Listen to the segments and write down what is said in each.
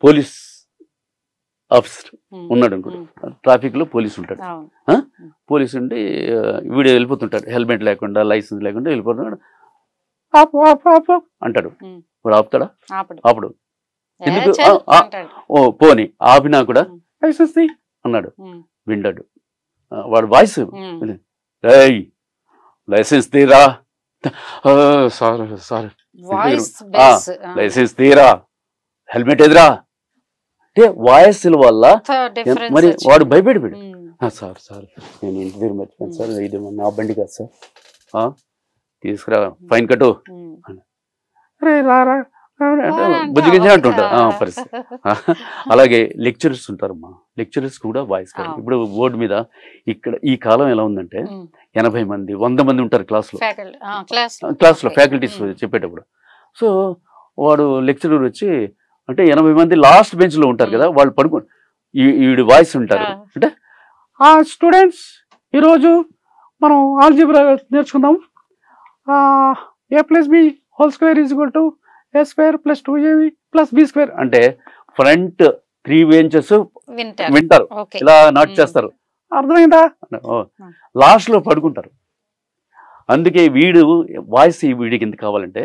Police officer ఉన్నాడు అనుకోండి, traffic లో పోలీస్ ఉంటాడు. పోలీసు ఉండి వీడియో వెళ్ళిపోతుంటాడు, హెల్మెట్ లేకుండా లైసెన్స్ లేకుండా వెళ్ళిపోతున్నాడు. ఆపు ఆపు ఆపు అంటాడు. వాడు ఆపుతాడా? ఆపడు. ఎందుకు? ఓ పోని ఆపినా కూడా లైసెన్స్ అన్నాడు, వింటాడు. వాడు వాయిస్ లైసెన్స్ తీరా, సార్ సార్ లైసెన్స్ తీరా, హెల్మెట్ ఎదురా అంటే వాయిస్ వల్ల మరి వాడు భయపడిపోయాడు. సార్ సార్ నేను ఇంటి దగ్గర మర్చిపోయాను సార్, ఇది నా బండి కాదు సార్, తీసుకురా ఫైన్ కట్టు. అరే రారా బుజ్జిగించే అంటుంటారు పరిస్థితి. అలాగే లెక్చరర్స్ ఉంటారమ్మా, లెక్చరర్స్ కూడా వాయిస్ కాదు. ఇప్పుడు బోర్డు మీద ఇక్కడ ఈ కాలం ఎలా ఉందంటే 80 మంది 100 మంది ఉంటారు క్లాస్లో ఫ్యాకల్టీస్ చెప్పేటప్పుడు. సో వాడు లెక్చరర్ వచ్చి అంటే 80 మంది లాస్ట్ బెంచ్ లో ఉంటారు కదా, వాళ్ళు పడుకో ఈవిడ వాయిస్ ఉంటారు అంటే, స్టూడెంట్స్ ఈరోజు మనం ఆల్జీబ్రా నేర్చుకుందాం. A+B whole square is equal to A square plus 2AB plus B square అంటే ఫ్రంట్ 3 బెంచెస్ వింటారు, ఇలా నాట్ చేస్తారు. అర్థమైందా? లాస్ట్ లో పడుకుంటారు. అందుకే వీడు వాయిస్ వీడికి ఎందుకు కావాలంటే,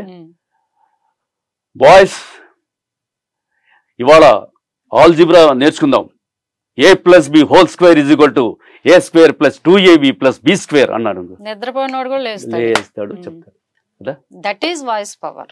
బాయ్స్ ఇవాళ ఆల్జీబ్రా నేర్చుకుందాం. A+B whole square is equal to A square plus 2AB plus B square అన్నాడు. నిద్రపోయినోడు కూడా లేస్తాడు చెప్తాడు కదా. That is voice power.